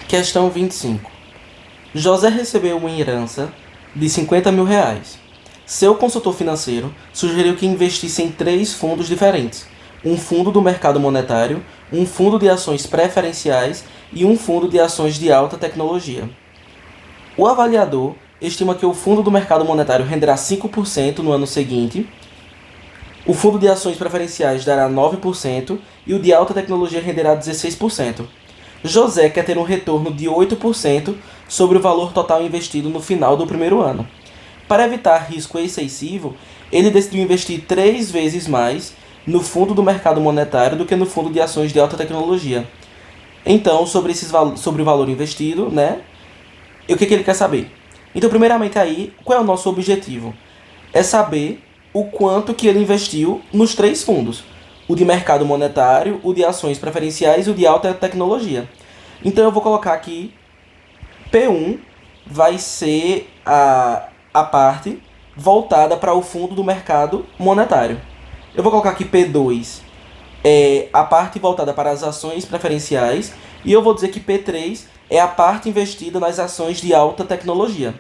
Questão 25. José recebeu uma herança de 50 mil reais. Seu consultor financeiro sugeriu que investisse em 3 fundos diferentes: um fundo do mercado monetário, um fundo de ações preferenciais e um fundo de ações de alta tecnologia. O avaliador estima que o fundo do mercado monetário renderá 5% no ano seguinte, o fundo de ações preferenciais dará 9% e o de alta tecnologia renderá 16%. José quer ter um retorno de 8% sobre o valor total investido no final do primeiro ano. Para evitar risco excessivo, ele decidiu investir 3 vezes mais no fundo do mercado monetário do que no fundo de ações de alta tecnologia. Então, sobre o valor investido, né? E o que ele quer saber? Então, primeiramente aí, qual é o nosso objetivo? É saber o quanto que ele investiu nos 3 fundos: o de mercado monetário, o de ações preferenciais e o de alta tecnologia. Então eu vou colocar aqui P1 vai ser a parte voltada para o fundo do mercado monetário. Eu vou colocar aqui P2 é a parte voltada para as ações preferenciais e eu vou dizer que P3 é a parte investida nas ações de alta tecnologia.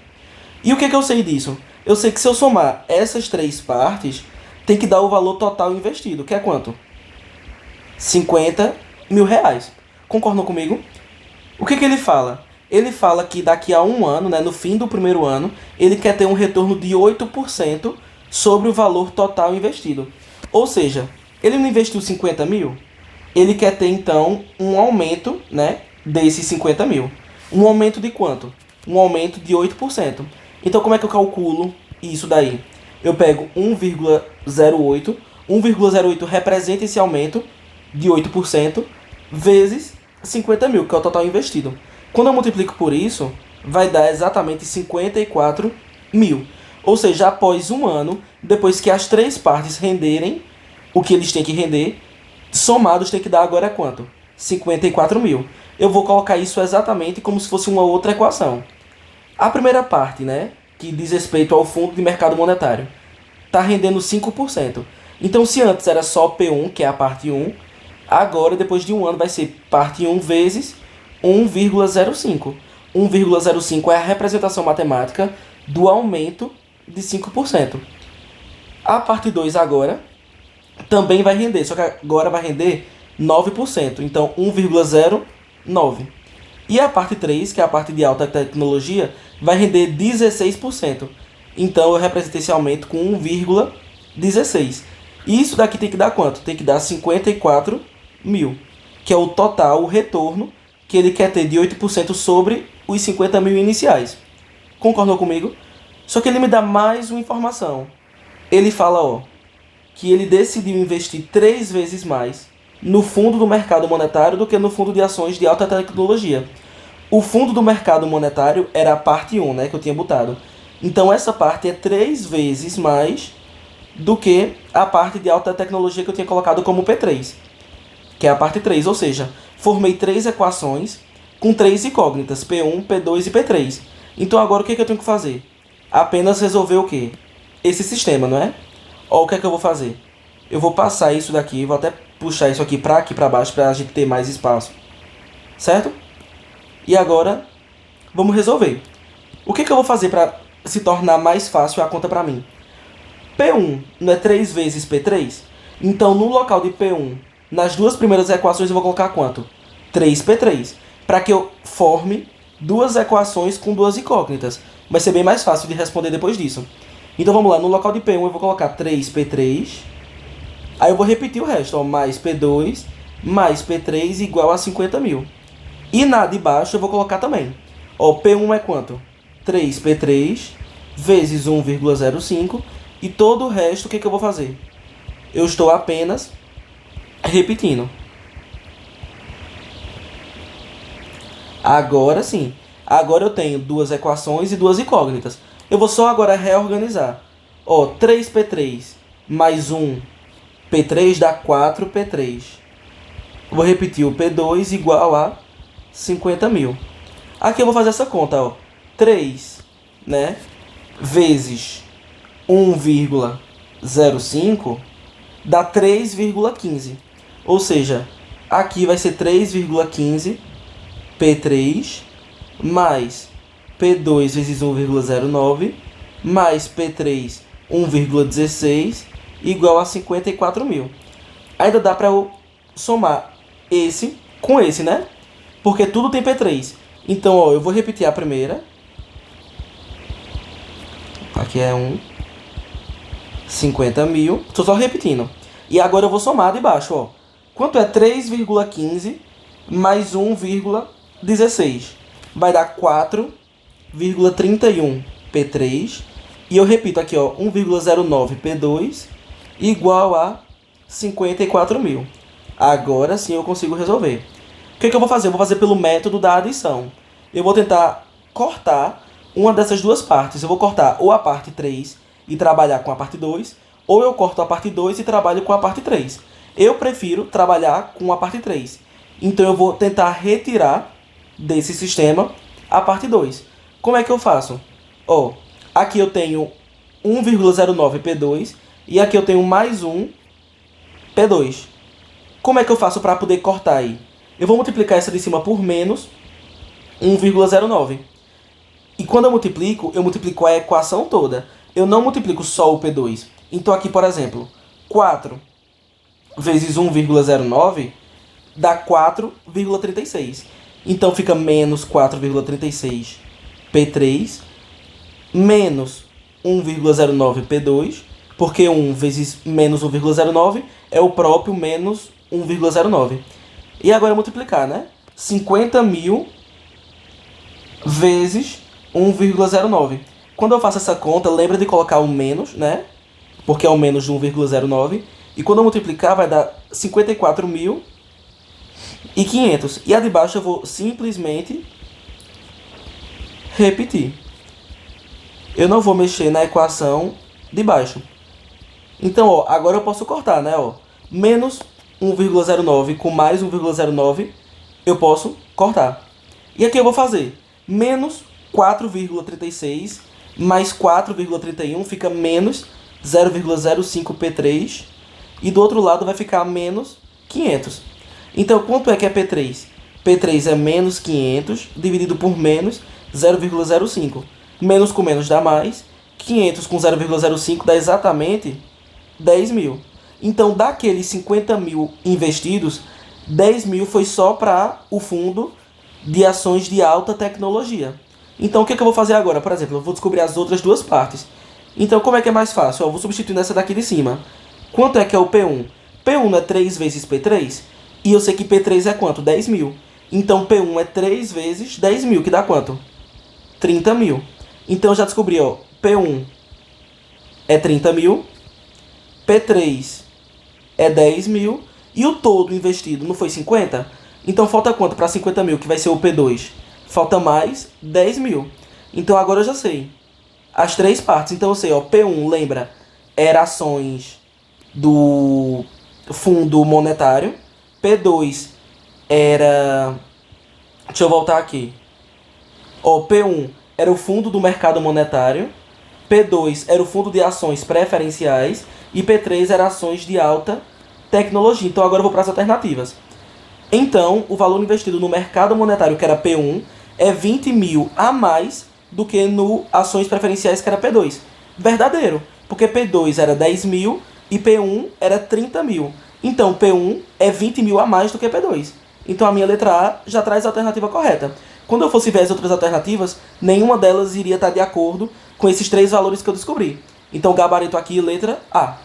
E o que eu sei disso? Eu sei que se eu somar essas 3 partes, tem que dar o valor total investido, que é quanto? 50 mil reais. Concordam comigo? O que ele fala? Ele fala que daqui a um ano, né, no fim do primeiro ano, ele quer ter um retorno de 8% sobre o valor total investido. Ou seja, ele não investiu 50 mil, ele quer ter então um aumento, né, desses 50 mil. Um aumento de quanto? Um aumento de 8%. Então como é que eu calculo isso daí? Eu pego 1,08, 1,08 representa esse aumento de 8%, vezes 50 mil, que é o total investido. Quando eu multiplico por isso, vai dar exatamente 54 mil. Ou seja, após um ano, depois que as 3 partes renderem o que eles têm que render, somados tem que dar agora quanto? 54 mil. Eu vou colocar isso exatamente como se fosse uma outra equação. A primeira parte, né, que diz respeito ao fundo de mercado monetário, está rendendo 5%. Então, se antes era só P1, que é a parte 1, agora, depois de um ano, vai ser parte 1 vezes 1,05. 1,05 é a representação matemática do aumento de 5%. A parte 2 agora também vai render, só que agora vai render 9%. Então, 1,09. E a parte 3, que é a parte de alta tecnologia, vai render 16%. Então, eu represento esse aumento com 1,16. E isso daqui tem que dar quanto? Tem que dar 54 mil, que é o total, o retorno que ele quer ter de 8% sobre os 50 mil iniciais. Concordou comigo? Só que ele me dá mais uma informação. Ele fala, ó, que ele decidiu investir 3 vezes mais no fundo do mercado monetário do que no fundo de ações de alta tecnologia. O fundo do mercado monetário era a parte 1, né, que eu tinha botado. Então essa parte é 3 vezes mais do que a parte de alta tecnologia que eu tinha colocado como P3, que é a parte 3. Ou seja, formei 3 equações com 3 incógnitas, P1, P2 e P3. Então agora o que eu tenho que fazer? Apenas resolver o quê? Esse sistema, não é? Ó, o que eu vou fazer? Eu vou passar isso daqui, vou até puxar isso aqui para baixo para a gente ter mais espaço. Certo? E agora, vamos resolver. O que eu vou fazer para se tornar mais fácil a conta para mim? P1 não é 3 vezes P3? Então, no local de P1, nas 2 primeiras equações, eu vou colocar quanto? 3P3. Para que eu forme 2 equações com 2 incógnitas. Vai ser bem mais fácil de responder depois disso. Então, vamos lá. No local de P1, eu vou colocar 3P3. Aí eu vou repetir o resto. Ó, mais P2 mais P3 igual a 50 mil. E na de baixo eu vou colocar também. Ó, P1 é quanto? 3P3 vezes 1,05. E todo o resto, o que eu vou fazer? Eu estou apenas repetindo. Agora sim. Agora eu tenho 2 equações e 2 incógnitas. Eu vou só agora reorganizar. Ó, 3P3 mais 1P3 dá 4P3. Vou repetir o P2 igual a 50 mil. Aqui eu vou fazer essa conta, ó. 3, né, vezes 1,05 dá 3,15. Ou seja, aqui vai ser 3,15 P3 mais P2 vezes 1,09 mais P3 1,16 igual a 54 mil. Ainda dá para eu somar esse com esse, né? Porque tudo tem P3. Então, ó, eu vou repetir a primeira. Aqui é 50 mil. Estou só repetindo. E agora eu vou somar de baixo, ó. Quanto é 3,15 mais 1,16? Vai dar 4,31 P3. E eu repito aqui, ó, 1,09 P2 igual a 54 mil. Agora sim eu consigo resolver. O que eu vou fazer? Eu vou fazer pelo método da adição. Eu vou tentar cortar uma dessas duas partes. Eu vou cortar ou a parte 3 e trabalhar com a parte 2, ou eu corto a parte 2 e trabalho com a parte 3. Eu prefiro trabalhar com a parte 3. Então eu vou tentar retirar desse sistema a parte 2. Como é que eu faço? Ó, aqui eu tenho 1,09 P2 e aqui eu tenho mais um P2. Como é que eu faço para poder cortar aí? Eu vou multiplicar essa de cima por menos 1,09. E quando eu multiplico a equação toda. Eu não multiplico só o P2. Então aqui, por exemplo, 4 vezes 1,09 dá 4,36. Então fica menos 4,36 P3 menos 1,09 P2, porque 1 vezes menos 1,09 é o próprio menos 1,09. E agora eu multiplicar, né? 50 mil vezes 1,09. Quando eu faço essa conta, lembra de colocar o menos, né? Porque é o menos de 1,09. E quando eu multiplicar, vai dar 54.500. E a de baixo eu vou simplesmente repetir. Eu não vou mexer na equação de baixo. Então, ó, agora eu posso cortar, né? Ó, menos 1,09 com mais 1,09, eu posso cortar. E aqui eu vou fazer menos 4,36 mais 4,31 fica menos 0,05 P3. E do outro lado vai ficar menos 500. Então, quanto é que é P3? P3 é menos 500 dividido por menos 0,05. Menos com menos dá mais. 500 com 0,05 dá exatamente 10 mil. Então, daqueles 50 mil investidos, 10 mil foi só para o fundo de ações de alta tecnologia. Então, o que eu vou fazer agora? Por exemplo, eu vou descobrir as outras duas partes. Então, como é que é mais fácil? Eu vou substituir nessa daqui de cima. Quanto é que é o P1? P1 não é 3 vezes P3? E eu sei que P3 é quanto? 10 mil. Então, P1 é 3 vezes 10 mil, que dá quanto? 30 mil. Então, eu já descobri, ó. P1 é 30 mil. P3 é 10 mil. E o todo investido não foi 50? Então, falta quanto para 50 mil, que vai ser o P2? Falta mais 10 mil. Então, agora eu já sei as três partes. Então, eu sei, ó. P1, lembra, era ações do fundo monetário. P2 era... Deixa eu voltar aqui. Ó, P1 era o fundo do mercado monetário. P2 era o fundo de ações preferenciais. E P3 era ações de alta tecnologia. Então, agora eu vou para as alternativas. Então, o valor investido no mercado monetário, que era P1, é 20 mil a mais do que no ações preferenciais, que era P2. Verdadeiro, porque P2 era 10 mil e P1 era 30 mil. Então, P1 é 20 mil a mais do que P2. Então, a minha letra A já traz a alternativa correta. Quando eu fosse ver as outras alternativas, nenhuma delas iria estar de acordo com esses três valores que eu descobri. Então, o gabarito aqui, letra A.